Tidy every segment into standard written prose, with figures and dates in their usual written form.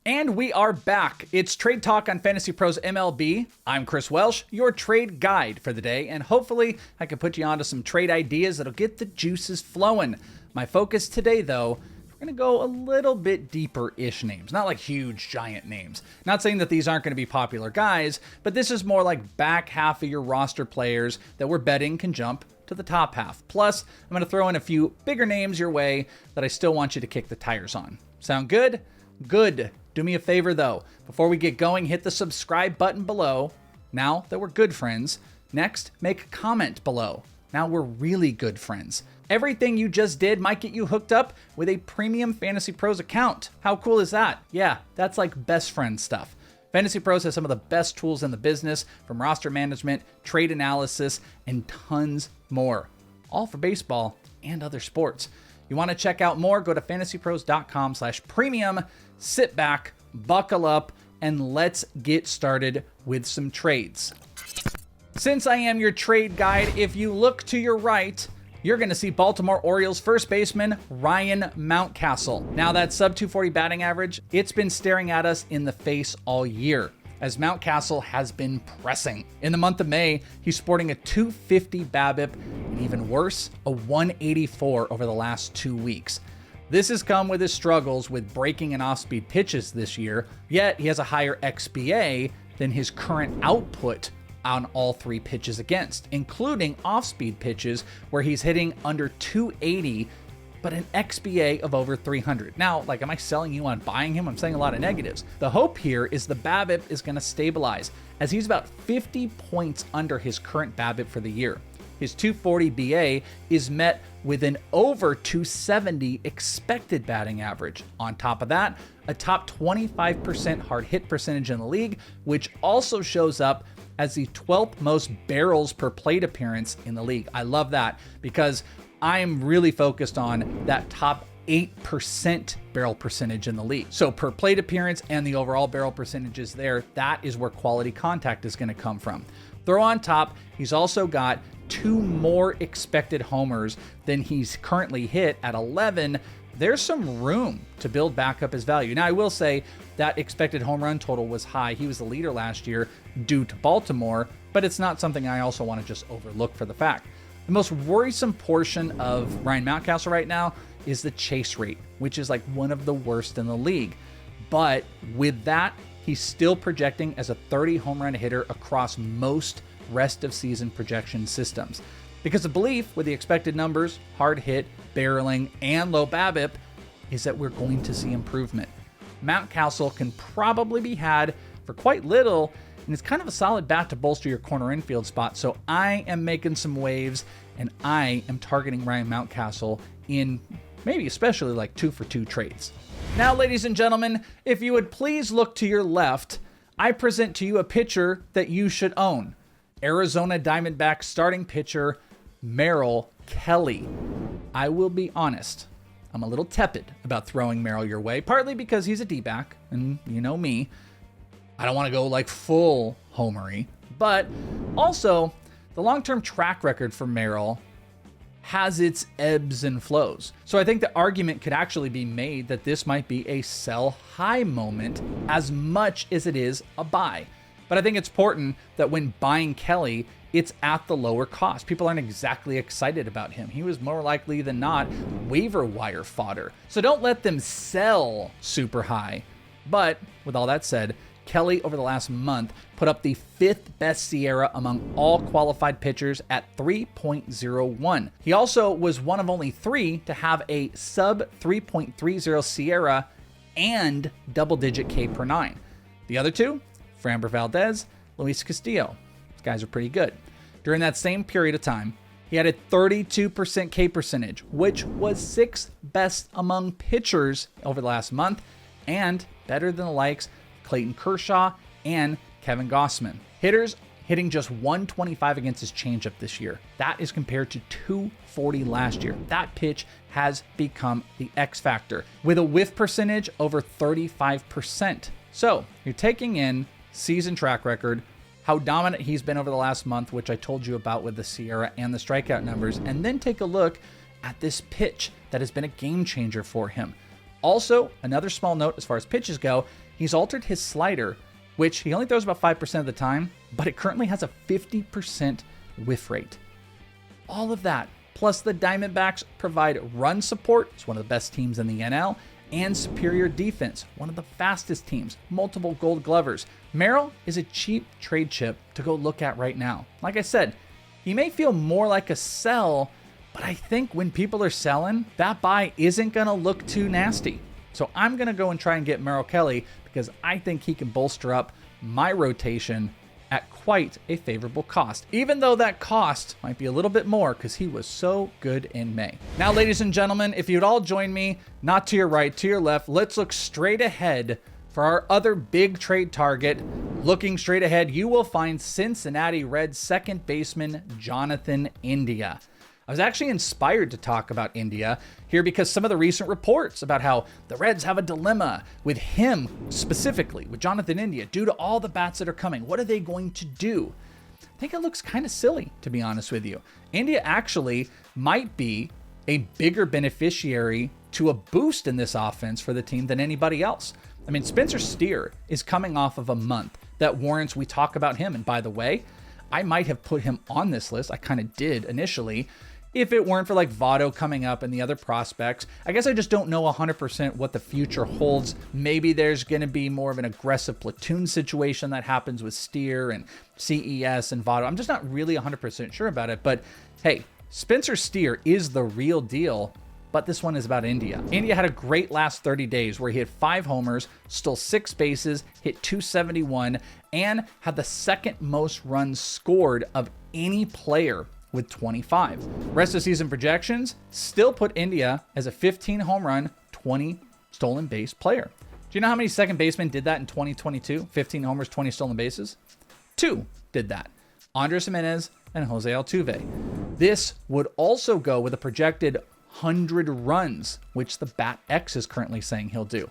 And we are back. It's Trade Talk on Fantasy Pros MLB. I'm Chris Welsh, your trade guide for the day, and hopefully I can put you onto some trade ideas that'll get the juices flowing. My focus today, though, we're going to go a little bit deeper-ish names, not like huge, giant names. Not saying that these aren't going to be popular guys, but this is more like back half of your roster players that we're betting can jump to the top half. Plus, I'm going to throw in a few bigger names your way that I still want you to kick the tires on. Sound good? Good. Do me a favor though, before we get going, hit the subscribe button below, now that we're good friends. Next, make a comment below. Now we're really good friends. Everything you just did might get you hooked up with a premium Fantasy Pros account. How cool is that? Yeah, that's like best friend stuff. Fantasy Pros has some of the best tools in the business, from roster management, trade analysis, and tons more. All for baseball and other sports. You want to check out more? Go to fantasypros.com/premium. Sit back, buckle up, and let's get started with some trades. Since I am your trade guide, if you look to your right, you're going to see Baltimore Orioles first baseman Ryan Mountcastle. Now that sub 240 batting average, it's been staring at us in the face all year, as Mountcastle has been pressing. In the month of May, he's sporting a 250 BABIP, and even worse, a 184 over the last 2 weeks. This has come with his struggles with breaking and off-speed pitches this year, yet he has a higher XBA than his current output on all 3 pitches against, including off-speed pitches where he's hitting under 280, but an XBA of over 300. Now, am I selling you on buying him? I'm saying a lot of negatives. The hope here is the BABIP is going to stabilize, as he's about 50 points under his current BABIP for the year. His 240 BA is met with an over 270 expected batting average. On top of that, a top 25% hard hit percentage in the league, which also shows up as the 12th most barrels per plate appearance in the league. I love that because I'm really focused on that top 8% barrel percentage in the league. So per plate appearance and the overall barrel percentages there, that is where quality contact is going to come from. Throw on top, he's also got 2 more expected homers than he's currently hit at 11. There's some room to build back up his value. Now, I will say that expected home run total was high. He was the leader last year due to Baltimore, but it's not something I also want to just overlook for the fact. The most worrisome portion of Ryan Mountcastle right now is the chase rate, which is one of the worst in the league. But with that, he's still projecting as a 30 home run hitter across most rest of season projection systems. Because the belief with the expected numbers, hard hit, barreling, and low BABIP is that we're going to see improvement. Mountcastle can probably be had for quite little, and it's kind of a solid bat to bolster your corner infield spot. So I am making some waves, and I am targeting Ryan Mountcastle in maybe especially 2-for-2 trades. Now, ladies and gentlemen, if you would please look to your left, I present to you a pitcher that you should own. Arizona Diamondbacks starting pitcher Merrill Kelly. I will be honest, I'm a little tepid about throwing Merrill your way, partly because he's a D-back, and you know me, I don't want to go full homery, but also the long-term track record for Merrill has its ebbs and flows. So I think the argument could actually be made that this might be a sell high moment as much as it is a buy. But I think it's important that when buying Kelly, it's at the lower cost. People aren't exactly excited about him. He was more likely than not waiver wire fodder. So don't let them sell super high. But with all that said, Kelly over the last month put up the 5th best SIERA among all qualified pitchers at 3.01. He also was one of only 3 to have a sub 3.30 SIERA and double-digit K per 9. The other 2, Framber Valdez, Luis Castillo. These guys are pretty good. During that same period of time, he had a 32% K percentage, which was 6th best among pitchers over the last month, and better than the likes of Clayton Kershaw and Kevin Gausman. Hitters hitting just 125 against his changeup this year. That is compared to 240 last year. That pitch has become the X factor, with a whiff percentage over 35%. So you're taking in season track record, how dominant he's been over the last month, which I told you about with the SIERA and the strikeout numbers, and then take a look at this pitch that has been a game changer for him. Also, another small note as far as pitches go, he's altered his slider, which he only throws about 5% of the time, but it currently has a 50% whiff rate. All of that, plus the Diamondbacks provide run support, it's one of the best teams in the NL, and superior defense, one of the fastest teams, multiple gold glovers. Merrill is a cheap trade chip to go look at right now. Like I said, he may feel more like a sell, but I think when people are selling, that buy isn't going to look too nasty. So I'm going to go and try and get Merrill Kelly because I think he can bolster up my rotation at quite a favorable cost, even though that cost might be a little bit more because he was so good in May. Now, ladies and gentlemen, if you'd all join me, not to your right, to your left, let's look straight ahead for our other big trade target. Looking straight ahead, you will find Cincinnati Reds second baseman Jonathan India. I was actually inspired to talk about India here because some of the recent reports about how the Reds have a dilemma with him specifically, with Jonathan India, due to all the bats that are coming. What are they going to do? I think it looks kind of silly, to be honest with you. India actually might be a bigger beneficiary to a boost in this offense for the team than anybody else. I mean, Spencer Steer is coming off of a month that warrants we talk about him. And by the way, I might have put him on this list. I kind of did initially, if it weren't for like Votto coming up and the other prospects. I guess I just don't know 100% what the future holds. Maybe there's going to be more of an aggressive platoon situation that happens with Steer and CES and Votto. I'm just not really 100% sure about it. But hey, Spencer Steer is the real deal. But this one is about India. India had a great last 30 days where he had 5 homers, stole 6 bases, hit 271, and had the second most runs scored of any player with 25. Rest of season projections still put India as a 15 home run, 20 stolen base player. Do you know how many second basemen did that in 2022? 15 homers, 20 stolen bases? 2 did that. Andres Gimenez and Jose Altuve. This would also go with a projected 100 runs, which the Bat X is currently saying he'll do.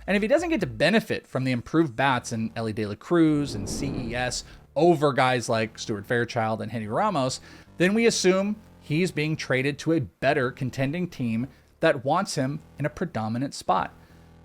And if he doesn't get to benefit from the improved bats in Elly De La Cruz and CES over guys like Stuart Fairchild and Henry Ramos, then we assume he's being traded to a better contending team that wants him in a predominant spot.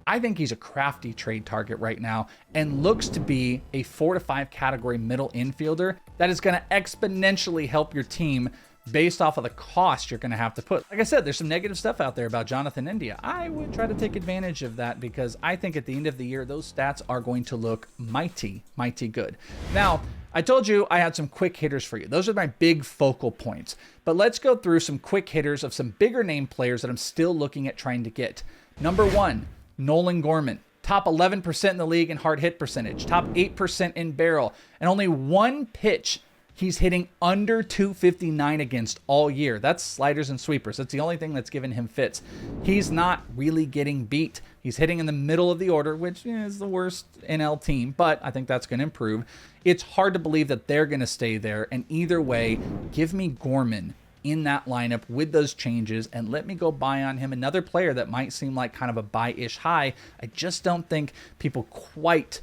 I think he's a crafty trade target right now and looks to be a 4 to 5 category middle infielder that is going to exponentially help your team based off of the cost you're going to have to put. Like I said, there's some negative stuff out there about Jonathan India. I would try to take advantage of that because I think at the end of the year, those stats are going to look mighty, mighty good. Now, I told you I had some quick hitters for you. Those are my big focal points. But let's go through some quick hitters of some bigger name players that I'm still looking at trying to get. Number 1, Nolan Gorman. Top 11% in the league in hard hit percentage. Top 8% in barrel. And only one pitch he's hitting under 259 against all year. That's sliders and sweepers. That's the only thing that's given him fits. He's not really getting beat. He's hitting in the middle of the order, which is the worst NL team, but I think that's going to improve. It's hard to believe that they're going to stay there. And either way, give me Gorman in that lineup with those changes and let me go buy on him. Another player that might seem like kind of a buy-ish high. I just don't think people quite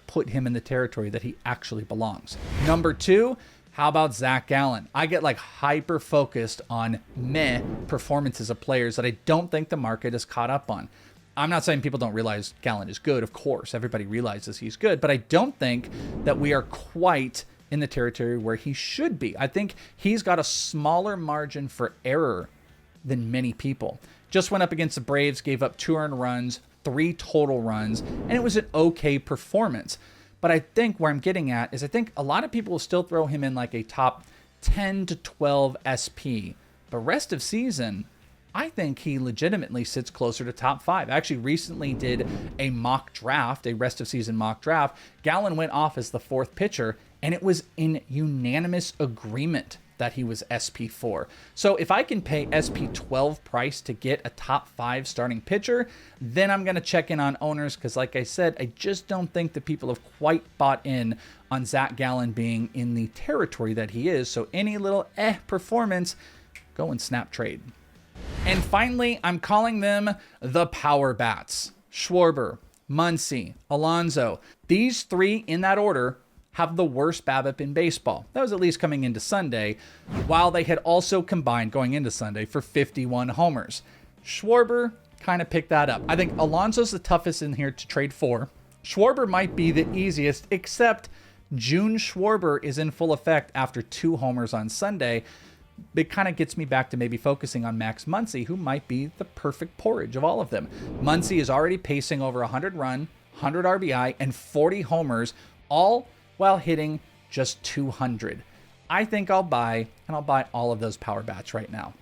put him in the territory that he actually belongs. Number 2, how about Zach Gallen? I get like hyper focused on meh performances of players that I don't think the market is caught up on. I'm not saying people don't realize Gallen is good. Of course, everybody realizes he's good, but I don't think that we are quite in the territory where he should be. I think he's got a smaller margin for error than many people. Just went up against the Braves, gave up 2 earned runs, 3 total runs, and it was an okay performance. But I think where I'm getting at is I think a lot of people will still throw him in like a top 10 to 12 SP. But rest of season, I think he legitimately sits closer to top 5. I actually recently did a mock draft, a rest of season mock draft. Gallen went off as the 4th pitcher, and it was in unanimous agreement that he was SP4. So if I can pay SP12 price to get a top 5 starting pitcher, then I'm going to check in on owners because like I said, I just don't think that people have quite bought in on Zach Gallen being in the territory that he is. So any little performance, go and snap trade. And finally, I'm calling them the power bats. Schwarber, Muncy, Alonso. These 3 in that order have the worst BABIP in baseball. That was at least coming into Sunday, while they had also combined going into Sunday for 51 homers. Schwarber kind of pick that up. I think Alonso's the toughest in here to trade for. Schwarber might be the easiest, except June Schwarber is in full effect after 2 homers on Sunday. It kind of gets me back to maybe focusing on Max Muncy, who might be the perfect porridge of all of them. Muncy is already pacing over 100 run, 100 RBI, and 40 homers, all while hitting just 200. I think I'll buy all of those power bats right now.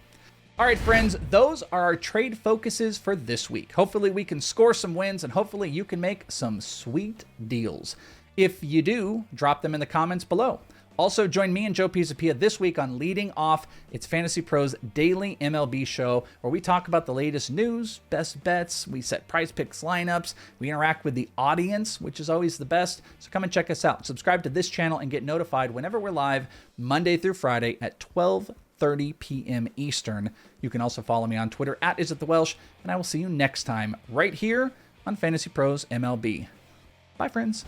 All right, friends, those are our trade focuses for this week. Hopefully we can score some wins, and hopefully you can make some sweet deals. If you do, drop them in the comments below. Also, join me and Joe Pisapia this week on Leading Off. It's Fantasy Pros daily MLB show where we talk about the latest news, best bets, we set prize picks lineups, we interact with the audience, which is always the best. So come and check us out. Subscribe to this channel and get notified whenever we're live Monday through Friday at 12:30 p.m. Eastern. You can also follow me on Twitter at IsItTheWelsh, and I will see you next time right here on Fantasy Pros MLB. Bye, friends.